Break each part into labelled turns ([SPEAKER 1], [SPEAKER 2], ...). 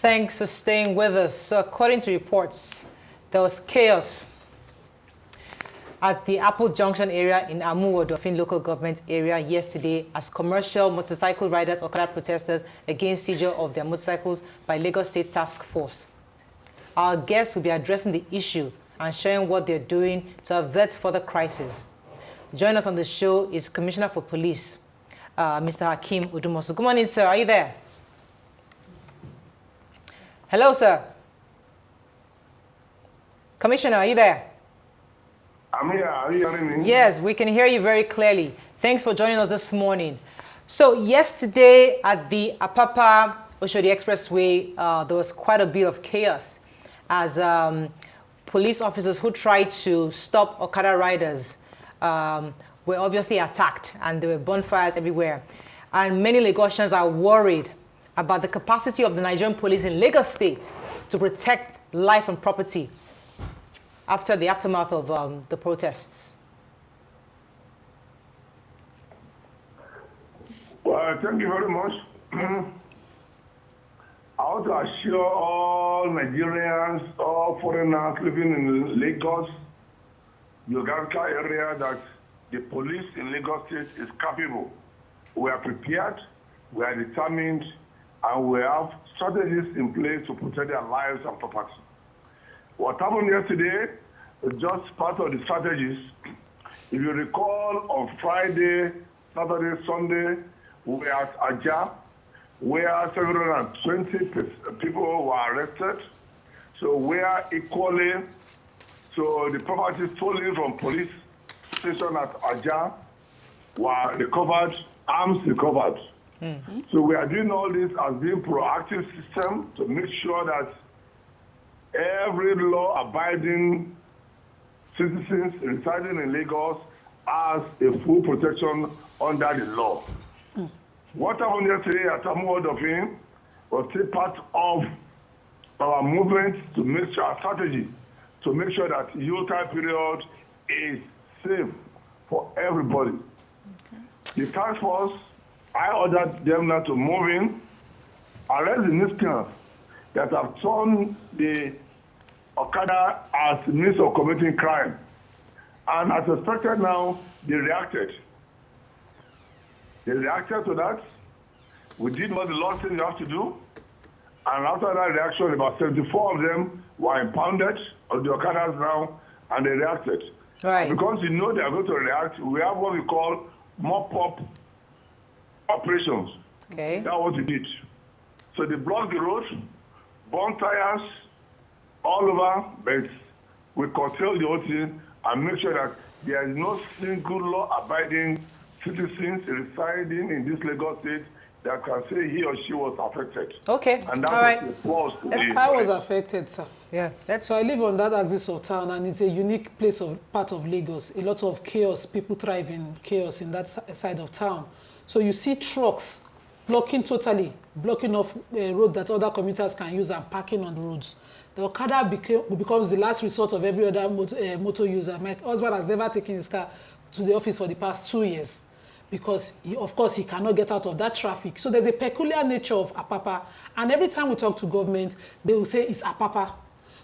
[SPEAKER 1] Thanks for staying with us. So according to reports, there was chaos at the Apple Junction area in Amuwo Odofin Local Government area yesterday as commercial motorcycle riders Okada protesters against seizure of their motorcycles by Lagos State Task Force. Our guests will be addressing the issue and sharing what they're doing to avert further crisis. Joining us on the show is Commissioner for Police, Mr. Hakeem Odumosu. Good morning, sir. Are you there? Hello, sir. Commissioner, are you there?
[SPEAKER 2] I'm here. Are you hearing me?
[SPEAKER 1] Yes, we can hear you very clearly. Thanks for joining us this morning. So yesterday at the Apapa Oshodi Expressway, there was quite a bit of chaos as police officers who tried to stop Okada riders were obviously attacked, and there were bonfires everywhere. And many Lagosians are worried about the capacity of the Nigerian police in Lagos State to protect life and property after the aftermath of the protests.
[SPEAKER 2] Well, thank you very much. I want to assure all Nigerians, all foreigners living in Lagos, geographical area, that the police in Lagos State is capable. We are prepared, we are determined, and we have strategies in place to protect their lives and property. What happened yesterday is just part of the strategies. If you recall, on Friday, Saturday, Sunday, we were at Aja, where 720 people were arrested. So we are equally, so the property stolen from police station at Aja were recovered, arms recovered. Mm-hmm. So we are doing all this as being proactive system to make sure that every law-abiding citizens residing in Lagos has a full protection under the law. Mm. What happened yesterday at Amuwo Odofin was still part of our movement to make sure, our strategy, to make sure that Yuletide period is safe for everybody. Okay. The task force, I ordered them now to move in, arrest the miscreants that have turned the Okada as means of committing crime. And as expected now, they reacted. They reacted to that. We did what the law said you have to do. And after that reaction, about 74 of them were impounded on the Okadas now, and they reacted.
[SPEAKER 1] Right.
[SPEAKER 2] Because you know they are going to react, we have what we call mop-up operations.
[SPEAKER 1] Okay.
[SPEAKER 2] That's what we did. So they blocked the road, burn tires all over, but we curtail the whole thing and make sure that there is no single law-abiding citizens residing in this Lagos State that can say he or she was affected.
[SPEAKER 1] Okay.
[SPEAKER 2] And that's
[SPEAKER 1] all right.
[SPEAKER 3] I was affected, sir.
[SPEAKER 1] Yeah.
[SPEAKER 3] So I live on that axis of town, and it's a unique place part of Lagos. A lot of chaos. People thrive in chaos in that side of town. So you see trucks blocking off a road that other commuters can use and parking on the roads. The Okada becomes the last resort of every other motor user. My husband has never taken his car to the office for the past 2 years because, of course, he cannot get out of that traffic. So there's a peculiar nature of Apapa. And every time we talk to government, they will say it's Apapa.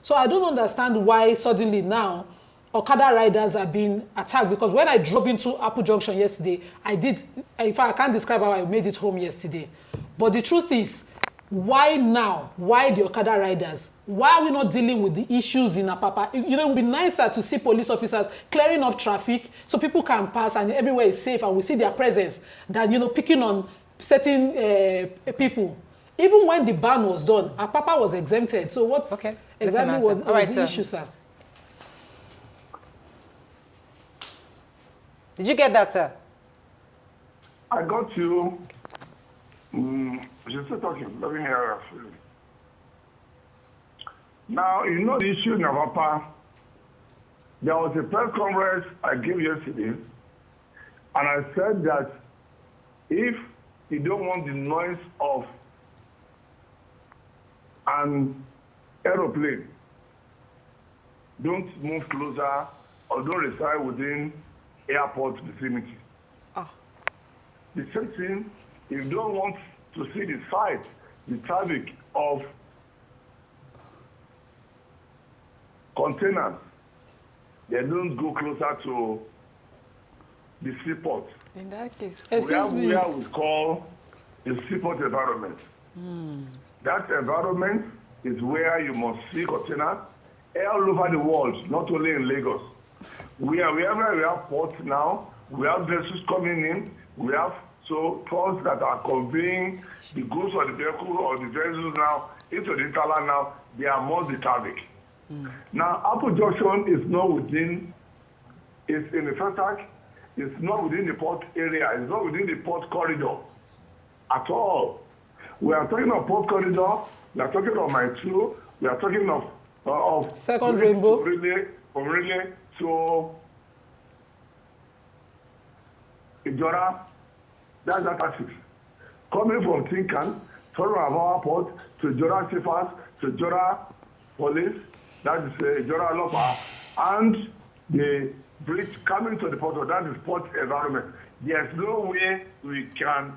[SPEAKER 3] So I don't understand why suddenly now Okada riders are being attacked, because when I drove into Apple Junction yesterday, in fact, I can't describe how I made it home yesterday. But the truth is, why now? Why the Okada riders? Why are we not dealing with the issues in Apapa? You know, it would be nicer to see police officers clearing off traffic so people can pass and everywhere is safe and we see their presence than, you know, picking on certain people. Even when the ban was done, Apapa was exempted. So what exactly was the issue, sir?
[SPEAKER 1] Did you get that, sir?
[SPEAKER 2] I got you. She's still talking. Let me hear her. Now, you know the issue in Apapa. There was a press conference I gave yesterday, and I said that if you don't want the noise of an aeroplane, don't move closer or don't reside within airport vicinity. Oh. The same thing, if you don't want to see the sight, the traffic of containers, they don't go closer to the seaport.
[SPEAKER 4] In that case,
[SPEAKER 2] We have where we call the seaport environment. That environment is where you must see containers all over the world, not only in Lagos. Wherever we have ports now, we have vessels coming in, we have trucks that are conveying the goods or the vehicle or the vessels now into the hinterland now, they are more the traffic. Now, Apple Junction is not within, it's in the Festac, it's not within the port area, it's not within the port corridor at all. We are talking of port corridor, we are talking of Mile 2, we are talking of
[SPEAKER 3] Second Rainbow.
[SPEAKER 2] From Relay to Ijora, that's that axis. Coming from Tinkan, turning from our port to Ijora Sifas, to Ijora Police, that is Ijora Lopa, and the bridge coming to the port, that is port environment. There's no way we can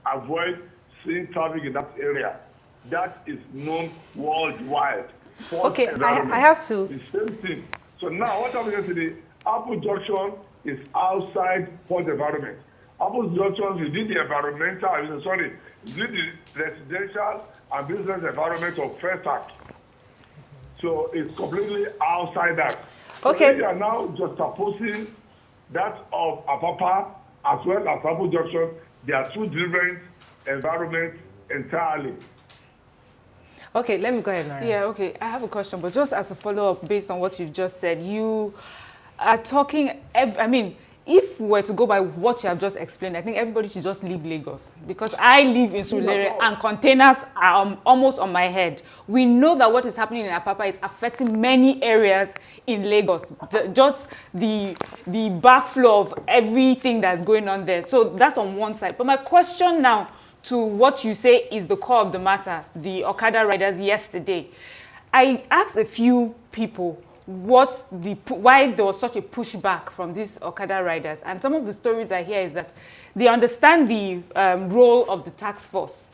[SPEAKER 2] avoid seeing traffic in that area. That is known worldwide. Port
[SPEAKER 1] Okay, I have to.
[SPEAKER 2] The same thing. So now what I'm going to say, Apple Junction is outside port environment. Apple Junction is within the within the residential and business environment of Festac. So it's completely outside that.
[SPEAKER 1] Okay.
[SPEAKER 2] So we are now just opposing that of Apapa as well as Apple Junction. They are two different environments entirely.
[SPEAKER 1] Okay, let me go ahead, Mariam.
[SPEAKER 4] yeah, okay. I have a question, but just as a follow-up based on what you've just said, you are talking, I mean, if we were to go by what you have just explained, I think everybody should just leave Lagos because I live in Surulere and containers are almost on my head. We know that what is happening in Apapa is affecting many areas in Lagos, just the backflow of everything that's going on there. So that's on one side. But my question now to what you say is the core of the matter, the Okada riders yesterday. I asked a few people why there was such a pushback from these Okada riders. And some of the stories I hear is that they understand the role of the task force,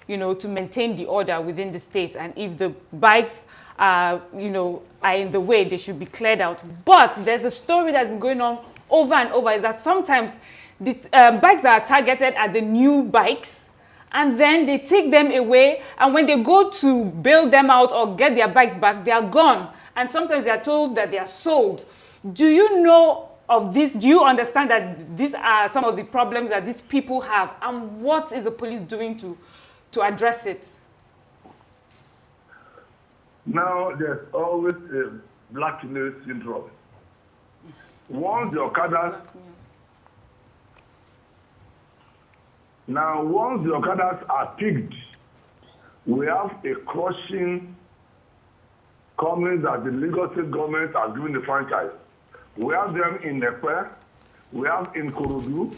[SPEAKER 4] to maintain the order within the states. And if the bikes are in the way, they should be cleared out. But there's a story that's been going on over and over is that sometimes the bikes are targeted at the new bikes, and then they take them away, and when they go to bail them out or get their bikes back, they are gone. And sometimes they are told that they are sold. Do you know of this? Do you understand that these are some of the problems that these people have? And what is the police doing to address it?
[SPEAKER 2] Now, there's always a blackmail syndrome. Once the Okadas are picked, we have a crushing companies that the Lagos State government has given the franchise. We have them in Nepe, we have in Korodu,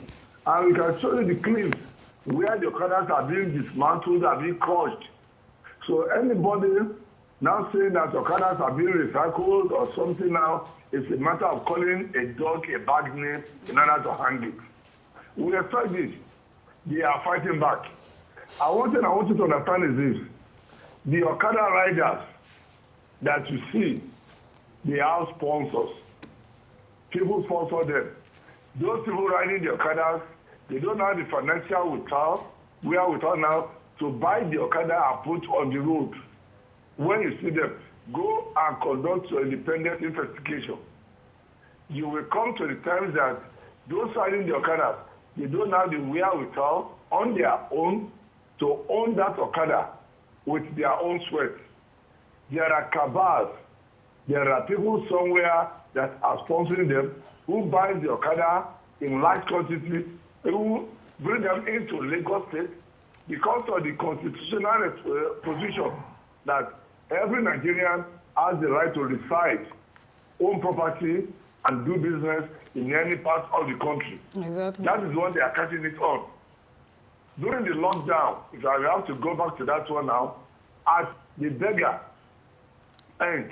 [SPEAKER 2] and we can show you the clips where the Okadas are being dismantled, are being crushed. So anybody now saying that Okadas are being recycled or something now, it's a matter of calling a dog a bad name in order to hang it. We expect this. They are fighting back. One thing I want you to understand is this. The Okada riders that you see, they have sponsors. People sponsor them. Those people riding the Okadas, they don't have the financial wherewithal now to buy the Okada and put on the road. When you see them, go and conduct your independent investigation. You will come to the times that those riding the Okadas, they don't have the wherewithal on their own to own that Okada with their own sweat. There are cabals. There are people somewhere that are sponsoring them who buy the Okada in large quantity, who bring them into Lagos State because of the constitutional position that every Nigerian has the right to reside, own property, and do business in any part of the country.
[SPEAKER 3] Exactly.
[SPEAKER 2] That is what they are catching it on. During the lockdown, if I have to go back to that one now, at the beggar end,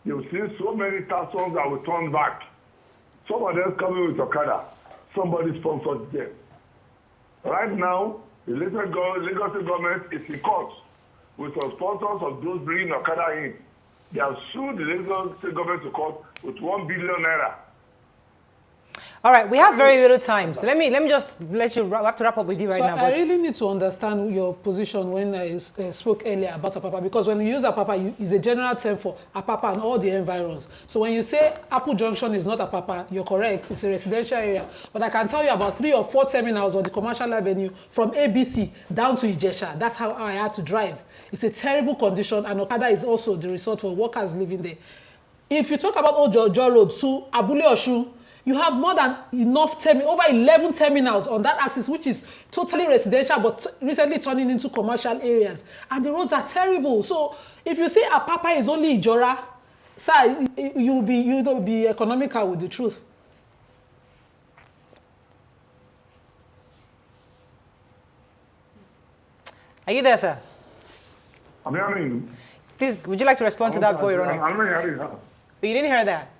[SPEAKER 2] you'll see so many thousands that will turn back. Some of them coming with Okada. Somebody sponsored them. Right now, the Lagos State government is in court with some sponsors of those bringing Okada in. They have sued the Lagos state government to court with 1 billion naira.
[SPEAKER 1] All right, we have very little time, so let me just let you have to wrap up with you right
[SPEAKER 3] so
[SPEAKER 1] now.
[SPEAKER 3] I really need to understand your position when I spoke earlier about Apapa, because when you use Apapa, it's a general term for Apapa and all the environs. So when you say Apple Junction is not Apapa, you're correct. It's a residential area. But I can tell you about 3 or 4 terminals on the commercial avenue from ABC down to Ijesha. That's how I had to drive. It's a terrible condition, and Okada is also the resort for workers living there. If you talk about Old Jojo Road to Abule Oshu, you have more than enough over 11 terminals on that axis, which is totally residential, but recently turning into commercial areas. And the roads are terrible. So if you say Apapa is only Ijora, sir, you'll be economical with the truth.
[SPEAKER 1] Are you there, sir?
[SPEAKER 2] I'm hearing you.
[SPEAKER 1] Please, would you like to respond to that before you run out?
[SPEAKER 2] I'm not hearing you.
[SPEAKER 1] You didn't hear that?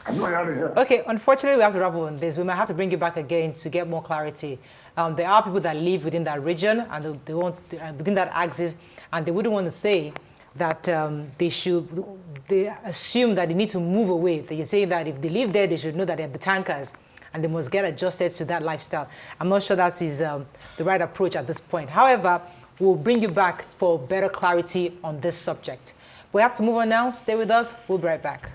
[SPEAKER 2] I'm not hearing you.
[SPEAKER 1] Okay, unfortunately, we have to wrap up on this. We might have to bring you back again to get more clarity. There are people that live within that region and they want within that axis, and they wouldn't want to say that they assume that they need to move away. They say that if they live there, they should know that they're the tankers and they must get adjusted to that lifestyle. I'm not sure that is the right approach at this point. However, we'll bring you back for better clarity on this subject. We have to move on now. Stay with us. We'll be right back.